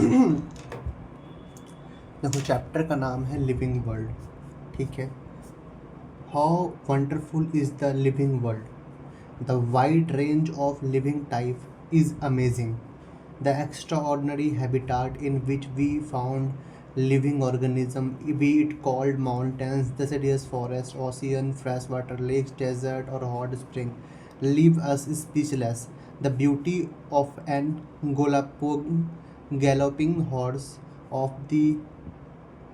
देखो, चैप्टर का नाम है लिविंग वर्ल्ड। ठीक है। How wonderful is the living world, the wide range of living type is amazing, the extraordinary habitat in which we found living organism, be it called mountains, deciduous forest, ocean, freshwater lakes, desert or hot spring, leave us speechless. The beauty of an galloping horse, of the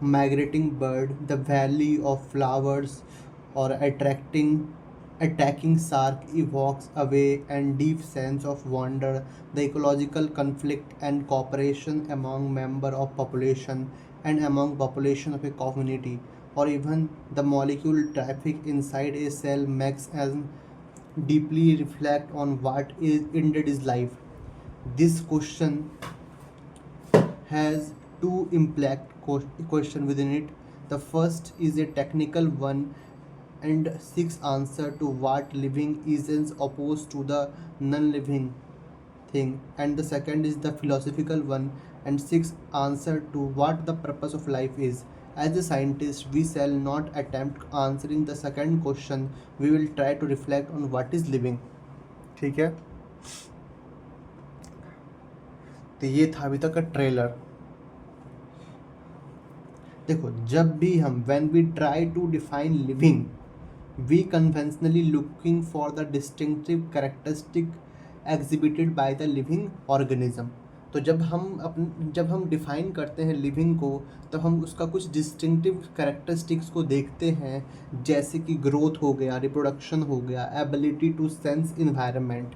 migrating bird, the valley of flowers, or attacking shark evokes away and deep sense of wonder. The ecological conflict and cooperation among member of population and among population of a community, or even the molecule traffic inside a cell makes us deeply reflect on what is indeed is life. This question has two impact question within it. The first is a technical one and six answer to what living is as opposed to the non-living thing, and the second is the philosophical one and six answer to what the purpose of life is. As a scientist, we shall not attempt answering the second question. We will try to reflect on what is living. ठीक है, तो ये था अभी तक का trailer. देखो, जब भी हम when we try to define living, we conventionally looking for the distinctive characteristic exhibited by the living organism. तो जब हम डिफाइन करते हैं लिविंग को, तब हम उसका कुछ डिस्टिंक्टिव कैरेक्टरिस्टिक्स को देखते हैं, जैसे कि ग्रोथ हो गया, रिप्रोडक्शन हो गया, एबिलिटी टू सेंस इन्वायरमेंट।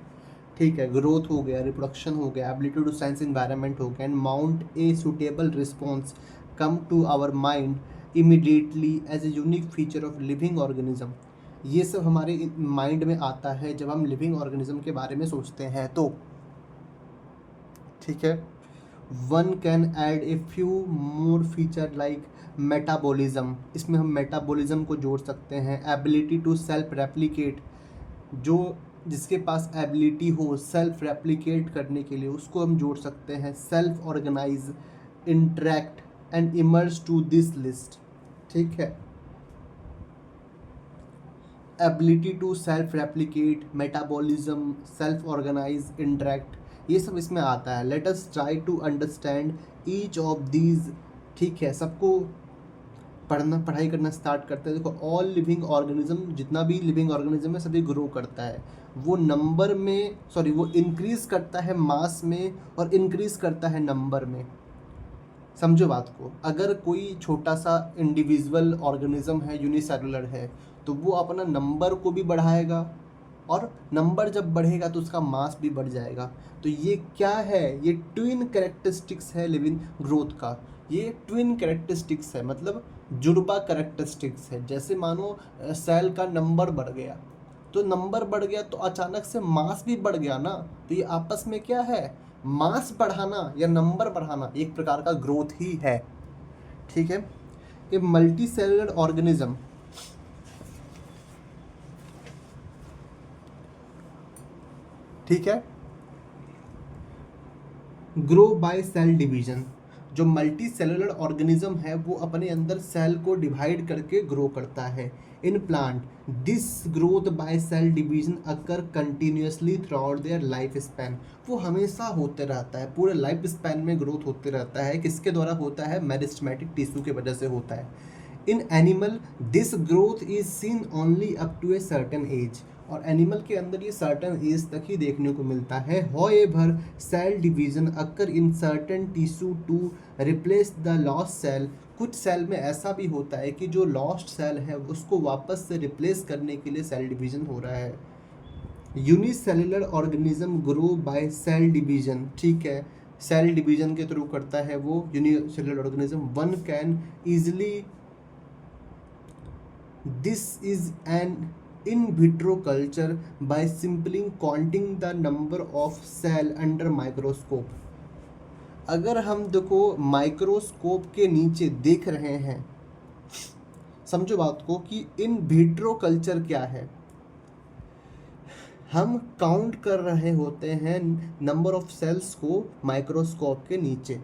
ठीक है, ग्रोथ हो गया, रिप्रोडक्शन हो गया, एबिलिटी टू सेंस इन्वायरमेंट हो गया, and mount a suitable response come to our mind immediately as a unique feature of living organism। ये सब हमारे माइंड में आता है जब हम लिविंग ऑर्गेनिज्म के बारे में सोचते हैं। तो ठीक है, one can add a few more feature like metabolism. इसमें हम मेटाबॉलिज्म को जोड़ सकते हैं। एबिलिटी टू सेल्फ रेप्लिकेट, जो जिसके पास एबिलिटी हो सेल्फ रेप्लिकेट करने के लिए, उसको हम जोड़ सकते हैं। Self organise, interact and emerge to this list. ठीक है, ability to self replicate, metabolism, self organise, interact, ये सब इसमें आता है। Let us try to understand each of these. ठीक है, सबको पढ़ाई करना स्टार्ट करते हैं। देखो, ऑल लिविंग ऑर्गेनिज्म, जितना भी लिविंग ऑर्गेनिज्म है सभी ग्रो करता है। वो नंबर में वो इंक्रीज करता है मास में और इंक्रीज करता है नंबर में। समझो बात को, अगर कोई छोटा सा इंडिविजुअल ऑर्गेनिज्म है, यूनिसेलुलर है, तो वो अपना नंबर को भी बढ़ाएगा, और नंबर जब बढ़ेगा तो उसका मास भी बढ़ जाएगा। तो ये क्या है? ये ट्विन कैरेक्टरिस्टिक्स है लिविंग ग्रोथ का। ये ट्विन कैरेक्टरिस्टिक्स है, मतलब जुड़वा कैरेक्टरिस्टिक्स है। जैसे मानो सेल का नंबर बढ़ गया, तो नंबर बढ़ गया तो अचानक से मास भी बढ़ गया ना। तो ये आपस में क्या है? मास बढ़ाना या नंबर बढ़ाना एक प्रकार का ग्रोथ ही है। ठीक है, ये मल्टी सेलुलर ऑर्गेनिज्म, ठीक है, ग्रो बाय सेल डिवीजन। जो मल्टी सेलुलर ऑर्गेनिज्म है वो अपने अंदर सेल को डिवाइड करके ग्रो करता है। In plant this growth by cell division occur continuously throughout their life span. वो हमेशा होते रहता है, पूरे लाइफ स्पैन में ग्रोथ होते रहता है। किसके द्वारा होता है? मेरिस्टेमेटिक टिश्यू के वजह से होता है। In animal this growth is seen only up to a certain age, और एनिमल के अंदर ये सर्टेन एज तक ही देखने को मिलता है। However cell division occur in certain tissue to replace the lost cell. कुछ सेल में ऐसा भी होता है कि जो लॉस्ट सेल है उसको वापस से रिप्लेस करने के लिए सेल डिवीजन हो रहा है। Unicellular organism grow by cell division. ठीक है, सेल डिवीजन के थ्रू करता है वो unicellular organism. One can easily this is an in vitro culture by simply counting the number of cell under microscope। अगर हम देखो माइक्रोस्कोप के नीचे देख रहे हैं, समझो बात को कि इन विट्रो कल्चर क्या है। हम काउंट कर रहे होते हैं नंबर ऑफ सेल्स को माइक्रोस्कोप के नीचे,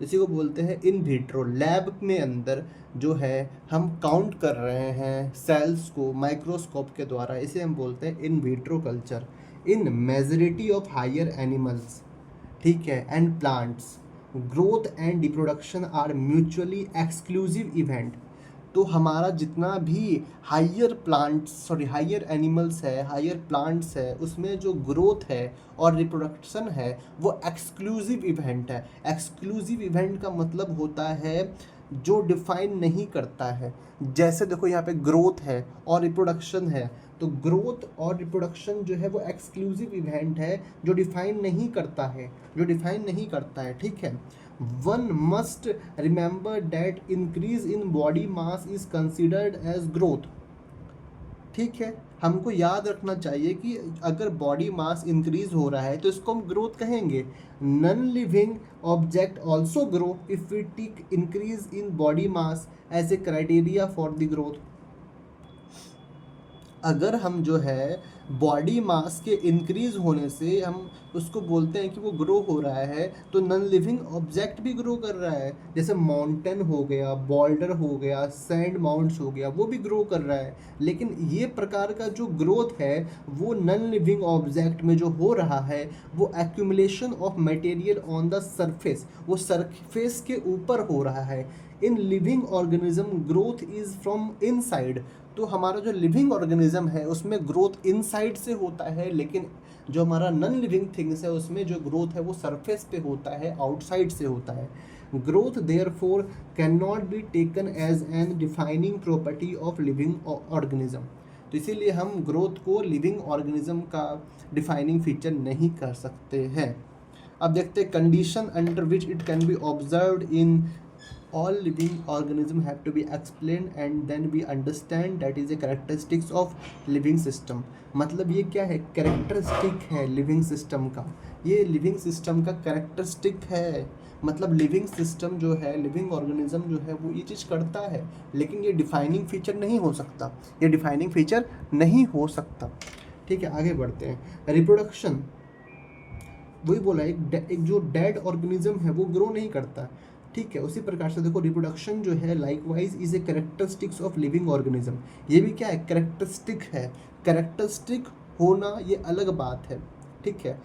इसी को बोलते हैं इन विट्रो। लैब में अंदर जो है हम काउंट कर रहे हैं सेल्स को माइक्रोस्कोप के द्वारा, इसे हम बोलते हैं in vitro culture. In majority of higher animals, ठीक है, and plants, growth and reproduction are mutually exclusive event. तो हमारा जितना भी हायर एनिमल्स है, हायर प्लांट्स है, उसमें जो ग्रोथ है और रिप्रोडक्शन है वो एक्सक्लूसिव इवेंट है। एक्सक्लूसिव इवेंट का मतलब होता है जो डिफाइन नहीं करता है। जैसे देखो यहाँ पे ग्रोथ है और रिप्रोडक्शन है, तो ग्रोथ और रिप्रोडक्शन जो है वो एक्सक्लूसिव इवेंट है जो डिफाइन नहीं करता है, ठीक है। One must remember that increase in body mass is considered as growth, ठीक है। हमको याद रखना चाहिए कि अगर बॉडी मास इंक्रीज हो रहा है तो इसको हम ग्रोथ कहेंगे। Non living object also grow if we take increase in body mass as a criteria for the growth. अगर हम जो है बॉडी मास के इंक्रीज होने से हम उसको बोलते हैं कि वो ग्रो हो रहा है, तो नॉन लिविंग ऑब्जेक्ट भी ग्रो कर रहा है। जैसे माउंटेन हो गया, बॉल्डर हो गया, सैंड माउंट्स हो गया, वो भी ग्रो कर रहा है। लेकिन ये प्रकार का जो ग्रोथ है वो नॉन लिविंग ऑब्जेक्ट में जो हो रहा है वो accumulation of material on the surface, वो सरफेस के ऊपर हो रहा है। In living organism growth is from inside. तो हमारा जो लिविंग ऑर्गेनिज्म है उसमें ग्रोथ इनसाइड से होता है, लेकिन जो हमारा नॉन लिविंग थिंग्स है उसमें जो ग्रोथ है वो सरफेस पे होता है, आउटसाइड से होता है। Growth therefore can not be taken as an defining property of living organism. तो इसीलिए हम ग्रोथ को लिविंग ऑर्गेनिज्म का डिफाइनिंग फीचर नहीं कर सकते हैं। अब देखते हैं condition under which it can be observed in all living organisms have to be explained and then we understand that is a characteristics of living system। मतलब ये क्या है, कैरेक्टरिस्टिक है लिविंग सिस्टम का, ये लिविंग सिस्टम का characteristic है। मतलब लिविंग सिस्टम जो है, लिविंग ऑर्गेनिज्म जो है वो ये चीज़ करता है, लेकिन ये डिफाइनिंग फीचर नहीं हो सकता, ठीक है। आगे बढ़ते हैं। रिप्रोडक्शन, वही बोला एक जो डेड ऑर्गेनिज्म है वो ग्रो नहीं करता, ठीक है। उसी प्रकार से देखो रिप्रोडक्शन जो है likewise is a characteristics of living organism. ये भी क्या है, कैरेक्टरिस्टिक है। कैरेक्टरिस्टिक होना ये अलग बात है, ठीक है।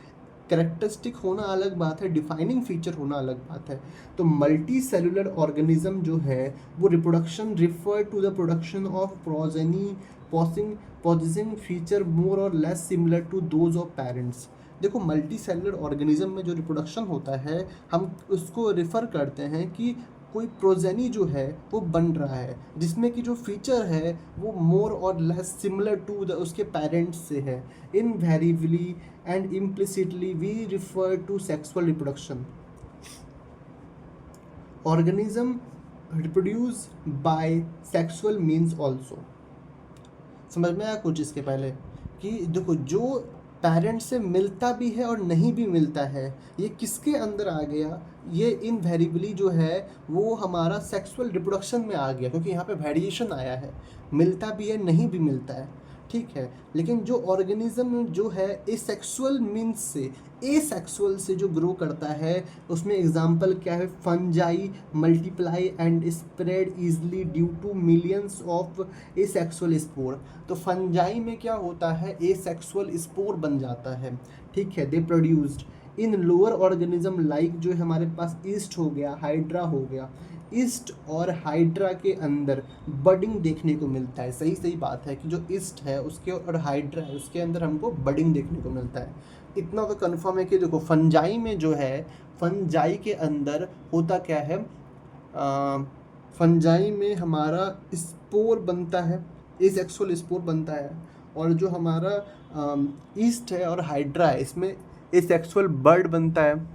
कैरेक्टरिस्टिक होना अलग बात है, डिफाइनिंग फीचर होना अलग बात है। तो मल्टी सेलुलर ऑर्गेनिज्म जो है वो reproduction refer to the production of progeny possessing feature more और less similar to those of parents. देखो मल्टी सेलुलर ऑर्गेनिज्म में जो रिप्रोडक्शन होता है हम उसको रिफ़र करते हैं कि कोई प्रोजेनी जो है वो बन रहा है जिसमें कि जो फीचर है वो मोर और लेस सिमिलर टू द उसके पेरेंट्स से है। Invariably and implicitly we refer to sexual reproduction. Organism reproduce by sexual means also. समझ में आया कुछ इसके पहले कि देखो जो पेरेंट्स से मिलता भी है और नहीं भी मिलता है, ये किसके अंदर आ गया, ये इनवेरिएबली जो है वो हमारा सेक्सुअल रिप्रोडक्शन में आ गया, क्योंकि यहाँ पे वेरिएशन आया है, मिलता भी है नहीं भी मिलता है, ठीक है। लेकिन जो ऑर्गेनिज्म जो है एसेक्सुअल मीन्स से, एसेक्सुअल से जो ग्रो करता है उसमें एग्जांपल क्या है, fungi multiply and spread easily due to millions of asexual spore. तो फंजाई में क्या होता है, एसेक्सुअल स्पोर बन जाता है, ठीक है। दे produced in lower organism like जो हमारे पास ईस्ट हो गया, हाइड्रा हो गया। ईस्ट और हाइड्रा के अंदर बडिंग देखने को मिलता है। सही बात है कि जो ईस्ट है उसके और हाइड्रा है उसके अंदर हमको बडिंग देखने को मिलता है। इतना तो कन्फर्म है कि देखो फंजाई में जो है, फंजाई के अंदर होता क्या है, फंजाई में हमारा स्पोर बनता है, एसेक्सुअल स्पोर बनता है। और जो हमारा ईस्ट है और हाइड्रा है इसमें एसेक्सुअल बर्ड बनता है।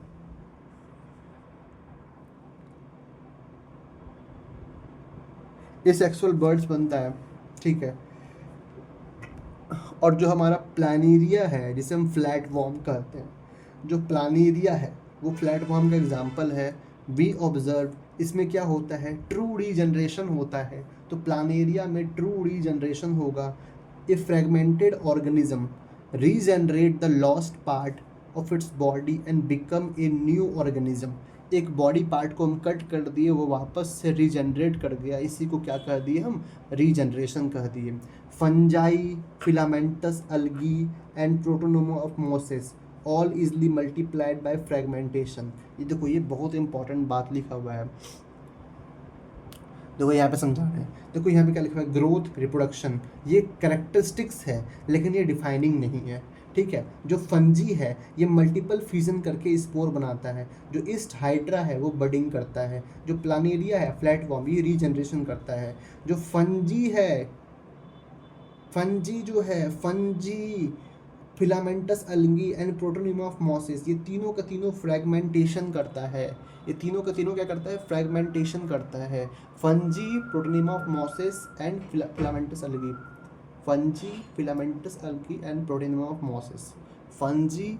एसेक्सुअल बर्ड्स बनता है, ठीक है। और जो हमारा प्लानेरिया है जिसे हम फ्लैट वॉर्म कहते हैं, जो प्लानेरिया है वो फ्लैट वॉर्म का एग्जाम्पल है। वी ऑब्जर्व, इसमें क्या होता है, ट्रू रीजनरेशन होता है। तो प्लानेरिया में ट्रू रीजनरेशन होगा। A fragmented organism regenerate the lost part of its body and become a new organism. एक बॉडी पार्ट को हम कट कर दिए, वो वापस से रीजनरेट कर गया, इसी को क्या कह दिए हम, रीजनरेशन कह दिए। Fungi, filamentous algae and protonema of mosses all easily multiplied by fragmentation. ये देखो, ये बहुत इंपॉर्टेंट बात लिखा हुआ है, देखो यहाँ पे समझा रहे हैं। देखो यहाँ पे क्या लिखा है, ग्रोथ, रिप्रोडक्शन, ये कैरेक्टरिस्टिक्स है लेकिन ये डिफाइनिंग नहीं है, ठीक है। जो फंजी है ये मल्टीपल फ्यूजन करके स्पोर बनाता है, जो ईस्ट हाइड्रा है वो बडिंग करता है, जो प्लानेरिया है फ्लैटवॉर्म ये रीजनरेशन करता है। जो फंजी है, फंजी जो है, fungi, filamentous algae and protonema of mosses, ये तीनों का तीनों फ्रेगमेंटेशन करता है, ये तीनों का तीनों क्या करता है, फ्रेगमेंटेशन करता है। Fungi, protonema of mosses and filamentous algae, fungi, filamentous algae and protonema of mosses, fungi,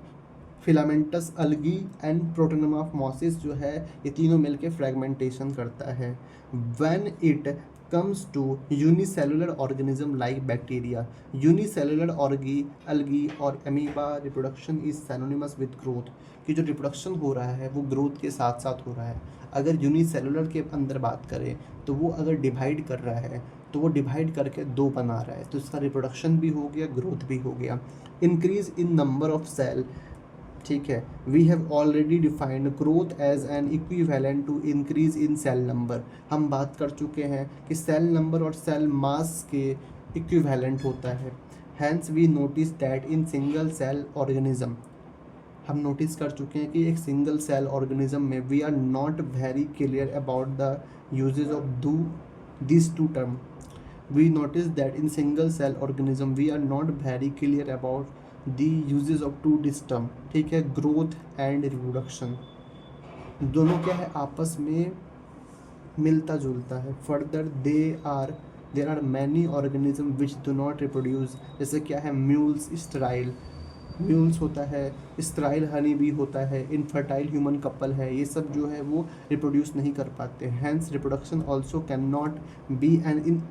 filamentous algae and protonema of mosses जो है ये तीनों मिलके फ्रेगमेंटेशन करता है। When it comes to unicellular organism like bacteria, unicellular algae और amoeba, reproduction is synonymous with growth, कि जो रिप्रोडक्शन हो रहा है वो ग्रोथ के साथ साथ हो रहा है। अगर यूनिसेलुलर के अंदर बात करें तो वो अगर डिवाइड कर रहा है तो वो डिवाइड करके दो बना रहा है, तो इसका रिप्रोडक्शन भी हो गया, ग्रोथ भी हो गया। Increase in number of cell, ठीक है, we have already defined growth as an equivalent to increase in cell number. हम बात कर चुके हैं कि सेल नंबर और सेल मास के इक्विवेलेंट होता है। Hence we notice that in single cell organism, हम नोटिस कर चुके हैं कि एक सिंगल सेल ऑर्गेनिज्म में we are not very clear about the usages of this two term. We notice that in single cell organism we are not very clear about the usages of two this term, ठीक है। Growth and reproduction दोनों क्या है, आपस में मिलता जुलता है। Further there are many organism which do not reproduce, जैसे क्या है, म्यूल्स स्टराइल, म्यूल्स होता है, स्टराइल हनी भी होता है, इनफर्टाइल ह्यूमन कपल है, ये सब जो है वो रिप्रोड्यूस नहीं कर पाते। Hence reproduction also can not be an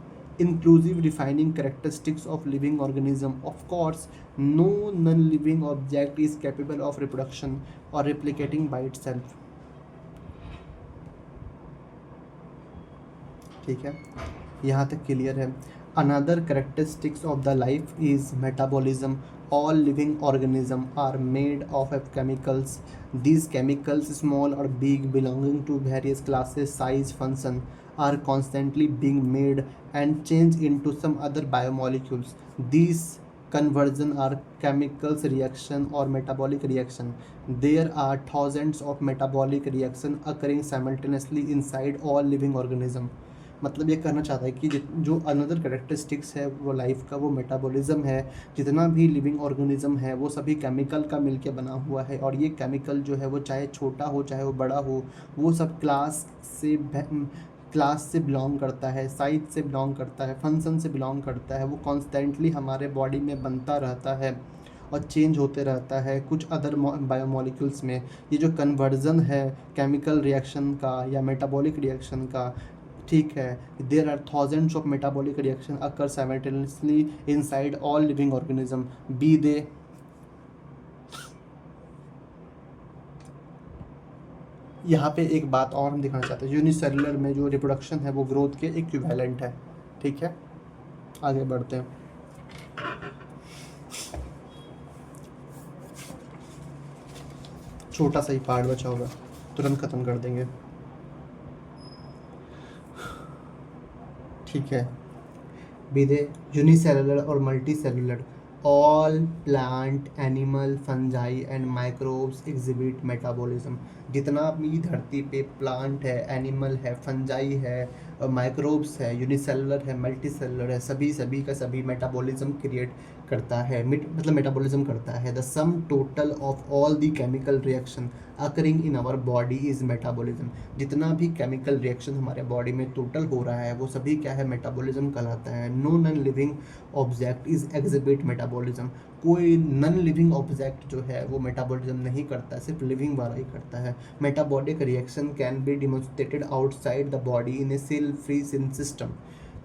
inclusive defining characteristics of living organism. Of course, no non-living object is capable of reproduction or replicating by itself, ठीक है, यहाँ तक क्लियर है। Another characteristics of the life is metabolism. All living organisms are made of chemicals. These chemicals, small or big, belonging to various classes, size, function, are constantly being made and changed into some other biomolecules. These conversion are chemicals reaction or metabolic reaction. There are thousands of metabolic reaction occurring simultaneously inside all living organism. मतलब ये कहना चाहता है कि जो another characteristics है वो life का, वो मेटाबॉलिज्म है। जितना भी लिविंग ऑर्गेनिज्म है वो सभी केमिकल का मिलके बना हुआ है, और ये केमिकल जो है वो चाहे छोटा हो चाहे वो बड़ा हो, वो सब क्लास से बिलोंग करता है, साइज से बिलोंग करता है, फंक्शन से बिलोंग करता है। वो कॉन्स्टेंटली हमारे बॉडी में बनता रहता है और चेंज होते रहता है कुछ अदर बायोमोलिक्यूल्स में। ये जो कन्वर्जन है केमिकल रिएक्शन का या मेटाबॉलिक रिएक्शन का, ठीक है, there are thousands of metabolic reaction occur simultaneously inside all living organism, be they यहाँ पे एक बात और हम दिखाना चाहते हैं, यूनिसेलुलर में जो रिप्रोडक्शन है वो ग्रोथ के इक्विवेलेंट है, ठीक है। आगे बढ़ते हैं। छोटा सा ही पार्ट बचा होगा, तुरंत खत्म कर देंगे, ठीक है। विदे यूनिसेलुलर और multi cellular, all plant, animal, fungi and microbes exhibit metabolism. जितना भी धरती पे प्लांट है, एनिमल है, फंजाई है, माइक्रोब्स है, यूनिसेलुलर है, मल्टी सेलुलर है, सभी का सभी मेटाबॉलिज्म क्रिएट करता है, मतलब मेटाबॉलिज्म करता है। The sum total of all the chemical reaction occurring in our body is metabolism. जितना भी केमिकल रिएक्शन हमारे बॉडी में टोटल हो रहा है वो सभी क्या है, मेटाबॉलिज्म कहलाता है। No non living object is exhibit metabolism. कोई नॉन लिविंग ऑब्जेक्ट जो है वो मेटाबॉलिज्म नहीं करता, सिर्फ लिविंग वाला ही करता है। Metabolic reaction can be demonstrated outside the body in a cell free system.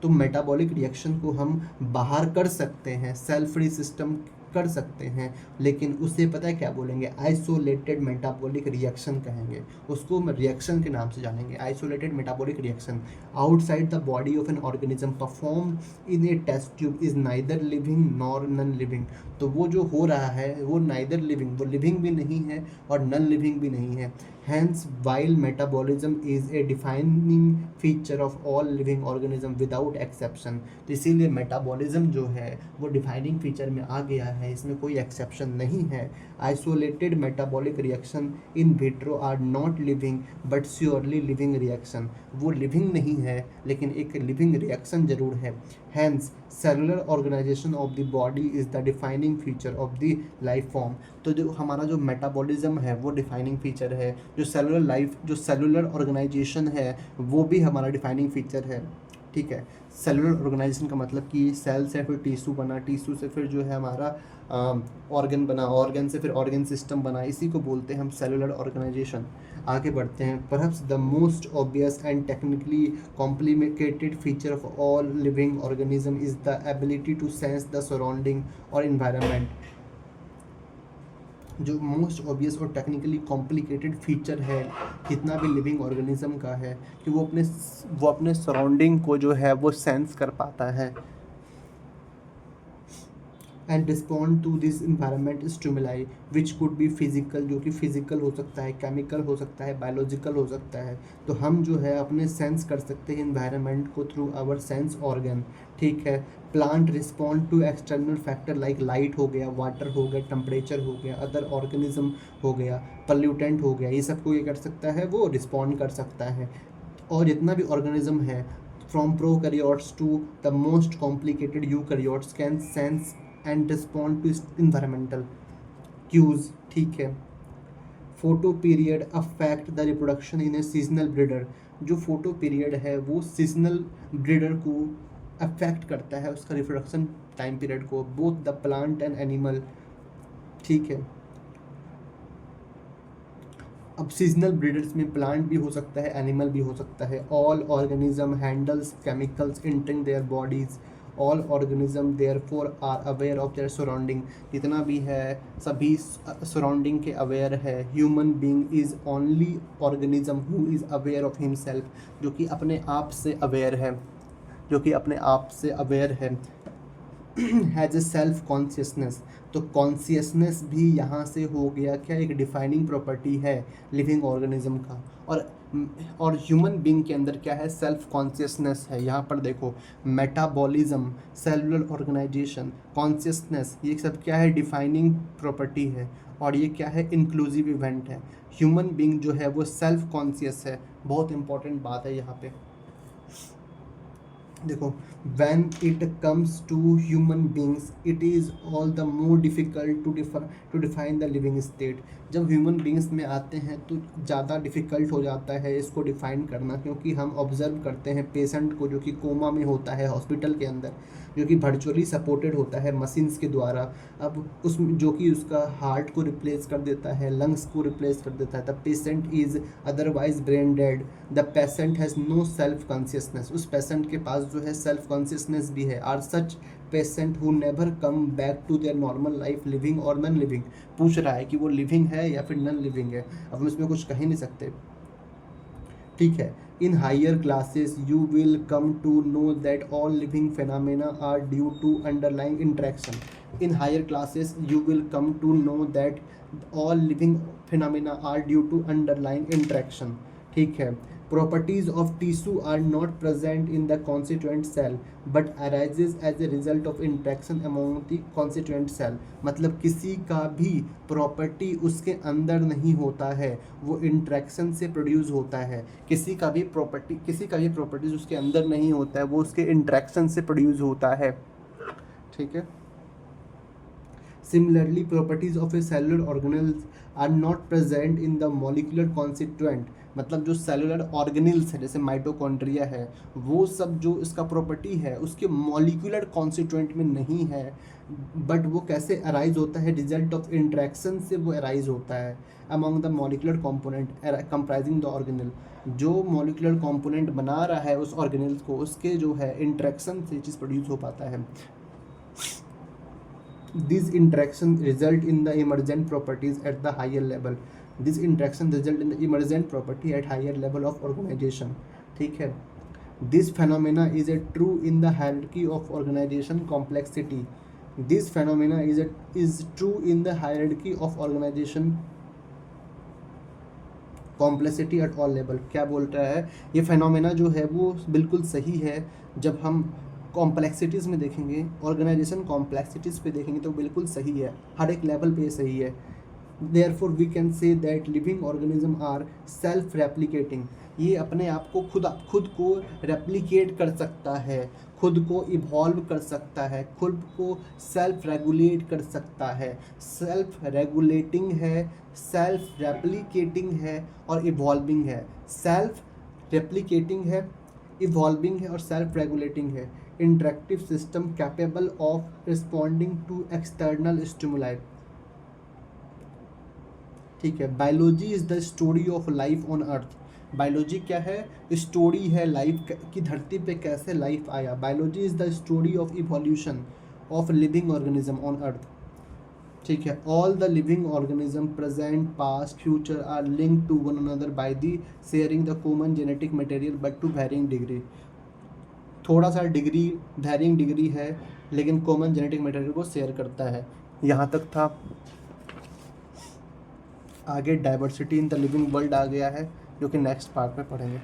तो मेटाबॉलिक रिएक्शन को हम बाहर कर सकते हैं सेल फ्री सिस्टम कर सकते हैं, लेकिन उसे पता है क्या बोलेंगे, आइसोलेटेड मेटाबॉलिक रिएक्शन कहेंगे, उसको हम रिएक्शन के नाम से जानेंगे, isolated metabolic reaction outside the body of an organism perform in a test tube is neither living nor non living. तो वो जो हो रहा है वो नाइदर लिविंग, वो लिविंग भी नहीं है और नॉन लिविंग भी नहीं है। Hence, while metabolism is a defining feature of all living organism without exception, तो इसीलिए मेटाबॉलिज्म जो है वो डिफाइनिंग फीचर में आ गया है, इसमें कोई एक्सेप्शन नहीं है। Isolated metabolic reaction in vitro are not living but surely living reaction, वो लिविंग नहीं है लेकिन एक लिविंग रिएक्शन जरूर है। Hence cellular organisation of the body is the defining feature of the life form. तो जो हमारा जो मेटाबॉलिज्म है वो डिफाइनिंग फीचर है, जो सेलुलर ऑर्गेनाइजेशन है वो भी हमारा डिफाइनिंग फीचर है। ठीक है, सेलुलर ऑर्गेनाइजेशन का मतलब कि सेल से फिर टिश्यू बना, टिश्यू से फिर जो है हमारा ऑर्गन बना, ऑर्गन से फिर ऑर्गन सिस्टम बना, इसी को बोलते हैं हम सेलुलर ऑर्गेनाइजेशन। आगे बढ़ते हैं। Perhaps the most obvious and technically complicated feature of all living organism is the ability to sense the surrounding or environment. जो मोस्ट ऑब्वियस और टेक्निकली कॉम्प्लिकेटेड फीचर है कितना भी लिविंग ऑर्गेनिज्म का है कि वो अपने सराउंडिंग को जो है वो सेंस कर पाता है and respond to this environment stimuli which could be physical, जो कि फिजिकल हो सकता है, केमिकल हो सकता है, बायोलॉजिकल हो सकता है। तो हम जो है अपने सेंस कर सकते हैं इन्वायरमेंट को थ्रू आवर सेंस ऑर्गन। ठीक है, plant respond to external factor like light हो गया, वाटर हो गया, टेम्परेचर हो गया, अदर ऑर्गेनिज्म हो गया, पल्यूटेंट हो गया, ये सबको ये कर सकता है, वो रिस्पॉन्ड कर सकता है। और जितना भी ऑर्गेनिज्म है from prokaryotes to the most complicated eukaryotes can sense and respond to environmental cues. ठीक है, photo period affect the reproduction in a seasonal breeder. जो फोटो पीरियड है वो सीजनल ब्रीडर को अफेक्ट करता है, उसका रिप्रोडक्शन टाइम पीरियड को, both the plant and animal. ठीक है, अब सीजनल ब्रीडर्स में प्लांट भी हो सकता है, एनिमल भी हो सकता है। All organism handles chemicals entering their bodies, all organism therefore are aware of their surrounding. जितना भी है सभी सराउंडिंग के अवेयर है। Human being is only organism who is aware of himself, जो कि अपने आप से अवेयर है, जो कि अपने आप से अवेयर है। हैज़ ए सेल्फ कॉन्शियसनेस, तो कॉन्शियसनेस भी यहाँ से हो गया क्या, एक डिफाइनिंग प्रॉपर्टी है लिविंग ऑर्गेनिज्म का। और ह्यूमन बीइंग के अंदर क्या है, सेल्फ कॉन्शियसनेस है। यहाँ पर देखो मेटाबॉलिज्म, सेलुलर ऑर्गेनाइजेशन, कॉन्शियसनेस, ये सब क्या है, डिफाइनिंग प्रॉपर्टी है। और ये क्या है, इंक्लूसिव इवेंट है। ह्यूमन बीइंग जो है वो सेल्फ कॉन्शियस है, बहुत इंपॉर्टेंट बात है यहाँ पे। देखो, when it comes to human beings it is all the more difficult to define the living state। जब ह्यूमन बींग्स में आते हैं तो ज़्यादा डिफ़िकल्ट हो जाता है इसको डिफ़ाइन करना, क्योंकि हम ऑब्ज़र्व करते हैं पेशेंट को जो कि कोमा में होता है हॉस्पिटल के अंदर, जो कि वर्चुअली सपोर्टेड होता है मशीन्स के द्वारा। अब उसमें जो कि उसका हार्ट को रिप्लेस कर देता है, लंग्स को रिप्लेस कर देता है। The patient is otherwise brain dead, the patient has no self consciousness, उस पेशेंट के पास जो है सेल्फ कॉन्शियसनेस भी है। Are such patient who never come back to their normal life living or non living. पूछ रहा है कि वो लिविंग है या फिर नॉन लिविंग है, अब हम इसमें कुछ कह ही नहीं सकते। ठीक है, in higher classes you will come to know that all living phenomena are due to underlying interaction। in higher classes you will come to know that all living phenomena are due to underlying interaction। ठीक है, properties of tissue are not present in the constituent cell but arises as a result of interaction among the constituent cell। मतलब किसी का भी property उसके अंदर नहीं होता है, वो इंट्रैक्शन से प्रोड्यूस होता है। किसी का भी प्रॉपर्टीज उसके अंदर नहीं होता है, वो उसके इंट्रैक्शन से प्रोड्यूस होता है। ठीक है, similarly properties of a cellular organelles are not present in the molecular constituent. मतलब जो सेलुलर ऑर्गेनेल्स है जैसे माइटोकॉन्ड्रिया है, वो सब जो इसका प्रॉपर्टी है उसके मॉलिक्यूलर कॉन्स्टिट्यूएंट में नहीं है, बट वो कैसे अराइज होता है, रिजल्ट ऑफ इंट्रैक्शन से वो अराइज होता है among the molecular component comprising the organelle. जो मॉलिक्यूलर कॉम्पोनेंट बना रहा है उस ऑर्गेनेल को, उसके जो है इंट्रैक्शन से चीज़ प्रोड्यूस हो पाता है। These interaction result in the emergent properties at the higher level. This interaction result in the emergent property at higher level of organization. ठीक है. This phenomena is a true in the hierarchy of organization complexity. This phenomena is true in the hierarchy of organization complexity at all level. क्या बोल रहा है, ये phenomena जो है वो बिल्कुल सही है. जब हम कॉम्प्लेक्सिटीज़ में देखेंगे, ऑर्गेनाइजेशन कॉम्प्लेक्सिटीज़ पे देखेंगे तो बिल्कुल सही है, हर एक लेवल पे सही है. Therefore we can say that living organism are self replicating. ये अपने आप को खुद को रेप्लिकेट कर सकता है, खुद को इवॉल्व कर सकता है, खुद को सेल्फ रेगुलेट कर सकता है. सेल्फ रेगुलेटिंग है, सेल्फ रेप्लिकेटिंग है और इवॉल्विंग है. सेल्फ रेप्लिकेटिंग है, इवॉल्विंग है और सेल्फ रेगुलेटिंग है. Interactive system capable of responding to external stimuli. ठीक है. Biology is the story of life on earth. Biology क्या है, स्टोरी है लाइफ की, धरती पे कैसे लाइफ आया. Biology is the story of evolution of living organism on earth. ठीक है. All the living organism present past future are linked to one another by the sharing the common genetic material but to varying degree. थोड़ा सा degree, varying degree है, लेकिन common genetic material को share करता है. यहाँ तक था. आगे diversity in the living world आ गया है, जो कि नेक्स्ट पार्ट में पढ़ेंगे.